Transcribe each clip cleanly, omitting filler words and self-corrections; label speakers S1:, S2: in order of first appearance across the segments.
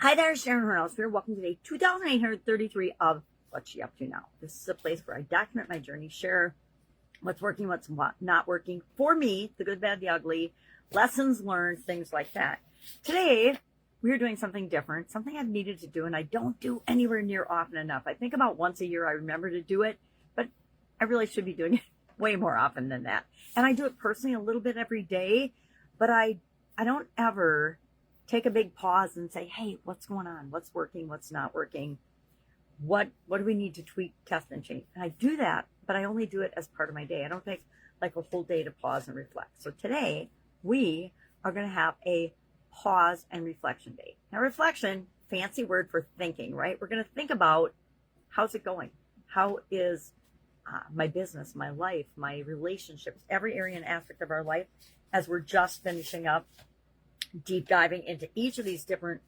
S1: Hi there, Sharon Horne-Ellstrom here. Welcome to day 2833 of What's She Up To Now. This is a place where I document my journey, share what's working, what's not working for me, the good, bad, the ugly, lessons learned, things like that. Today, we're doing something different, something I've needed to do, and I don't do anywhere near often enough. I think about once a year I remember to do it, but I really should be doing it way more often than that. And I do it personally a little bit every day, but I don't ever take a big pause and say, hey, what's going on? What's working? What's not working? What do we need to tweak, test, and change? And I do that, but I only do it as part of my day. I don't take like a whole day to pause and reflect. So today we are going to have a pause and reflection day. Now, reflection, fancy word for thinking, right? We're going to think about how's it going? How is my business, my life, my relationships, every area and aspect of our life as we're just finishing up deep diving into each of these different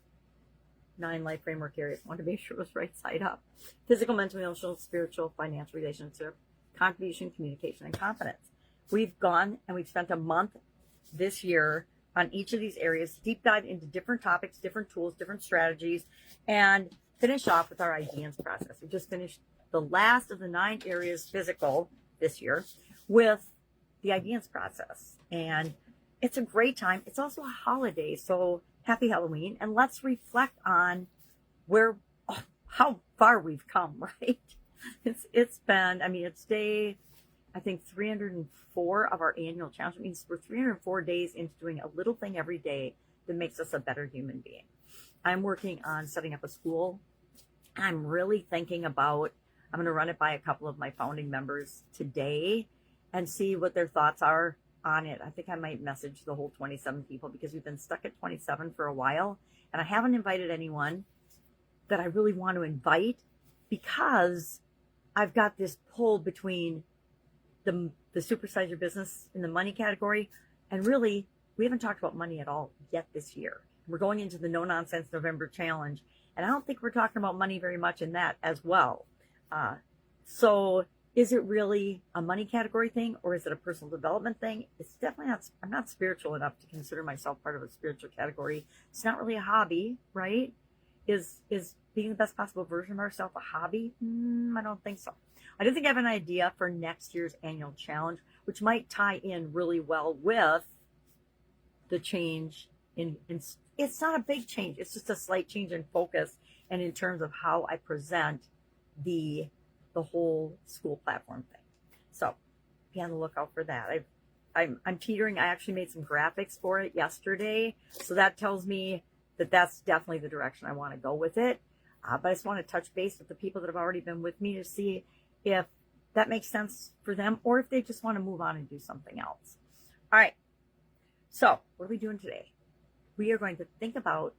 S1: 9 life framework areas. I want to make sure it was right side up. Physical, mental, emotional, spiritual, financial, relationship, contribution, communication, and confidence. We've gone and we've spent a month this year on each of these areas, deep dive into different topics, different tools, different strategies, and finish off with our ideas process. We just finished the last of the 9 areas physical this year with the ideas process. And it's a great time. It's also a holiday, so happy Halloween. And let's reflect on how far we've come, right? It's been, it's day, I think 304 of our annual challenge. It means we're 304 days into doing a little thing every day that makes us a better human being. I'm working on setting up a school. I'm really thinking about, I'm going to run it by a couple of my founding members today and see what their thoughts are on it. I think I might message the whole 27 people because we've been stuck at 27 for a while, and I haven't invited anyone that I really want to invite because I've got this pull between the supersize your business in the money category, and really we haven't talked about money at all yet this year. We're going into the no nonsense November challenge, and I don't think we're talking about money very much in that as well. So is it really a money category thing, or is it a personal development thing? It's definitely not. I'm not spiritual enough to consider myself part of a spiritual category. It's not really a hobby, right? Is being the best possible version of ourselves a hobby? I don't think so. I do think I have an idea for next year's annual challenge, which might tie in really well with the change in it's not a big change. It's just a slight change in focus and in terms of how I present the whole school platform thing. So be on the lookout for that. I'm teetering. I actually made some graphics for it yesterday. So that tells me that that's definitely the direction I want to go with it. But I just want to touch base with the people that have already been with me to see if that makes sense for them or if they just want to move on and do something else. All right. So what are we doing today? We are going to think about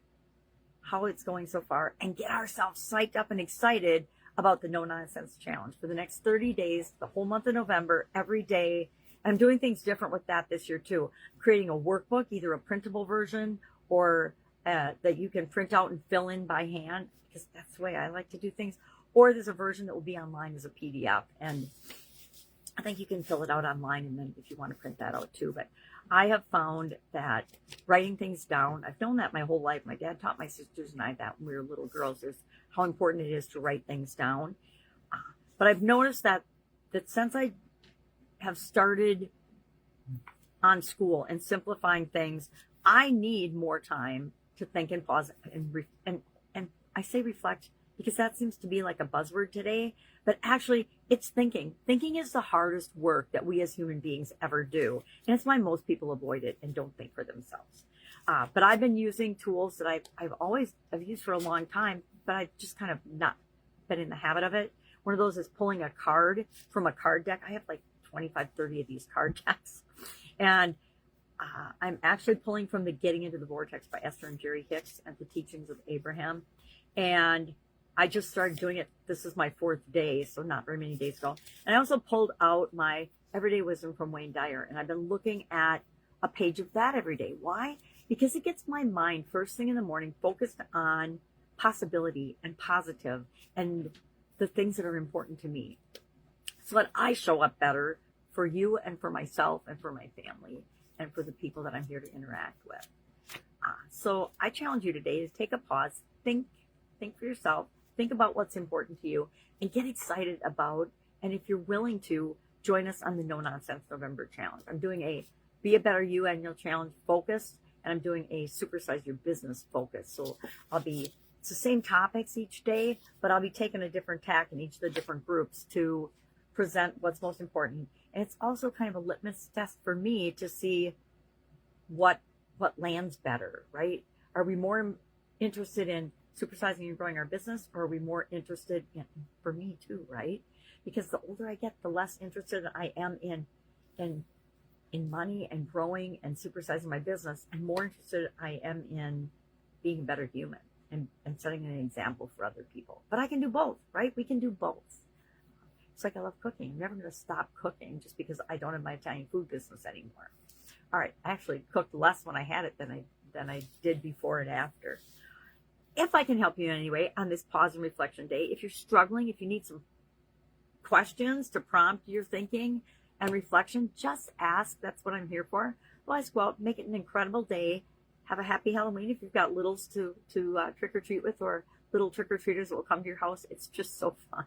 S1: how it's going so far and get ourselves psyched up and excited about the No Nonsense Challenge for the next 30 days, the whole month of November, every day. I'm doing things different with that this year too. Creating a workbook, either a printable version or that you can print out and fill in by hand, because that's the way I like to do things. Or there's a version that will be online as a PDF. And I think you can fill it out online and then if you want to print that out too. But I have found that writing things down, I've known that my whole life. My dad taught my sisters and I that when we were little girls, is how important it is to write things down. But I've noticed that since I have started on school and simplifying things, I need more time to think and pause and I say reflect because that seems to be like a buzzword today, but actually it's thinking. Thinking is the hardest work that we as human beings ever do. And it's why most people avoid it and don't think for themselves. But I've been using tools that I've used for a long time, but I've just kind of not been in the habit of it. One of those is pulling a card from a card deck. I have like 25, 30 of these card decks. And I'm actually pulling from the Getting Into the Vortex by Esther and Jerry Hicks and the Teachings of Abraham. And I just started doing it. This is my 4th day, so not very many days ago. And I also pulled out my Everyday Wisdom from Wayne Dyer. And I've been looking at a page of that every day. Why? Because it gets my mind first thing in the morning focused on possibility and positive and the things that are important to me so that I show up better for you and for myself and for my family and for the people that I'm here to interact with. So I challenge you today to take a pause, think for yourself, think about what's important to you, and get excited about, and if you're willing to, join us on the No Nonsense November Challenge. I'm doing a Be a Better You Annual Challenge focus, and I'm doing a Supersize Your Business focus. So it's the same topics each day, but I'll be taking a different tack in each of the different groups to present what's most important. And it's also kind of a litmus test for me to see what lands better, right? Are we more interested in supersizing and growing our business, or are we more interested in, for me too, right? Because the older I get, the less interested I am in money and growing and supersizing my business, and more interested I am in being a better human and setting an example for other people. But I can do both, right? We can do both. It's like I love cooking. I'm never going to stop cooking just because I don't have my Italian food business anymore. All right, I actually cooked less when I had it than I did before and after. If I can help you in any way on this pause and reflection day, if you're struggling, if you need some questions to prompt your thinking and reflection, just ask. That's what I'm here for. Otherwise, go out, make it an incredible day. Have a happy Halloween if you've got littles to trick or treat with, or little trick or treaters that will come to your house. It's just so fun.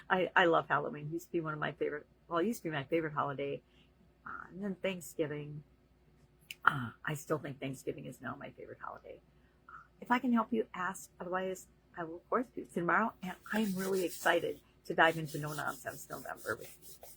S1: I love Halloween. It used to be one of my favorite. Well, it used to be my favorite holiday. And then Thanksgiving. I still think Thanksgiving is now my favorite holiday. If I can help you, ask. Otherwise, I will, of course, do it tomorrow. And I'm really excited to dive into No Nonsense November with you.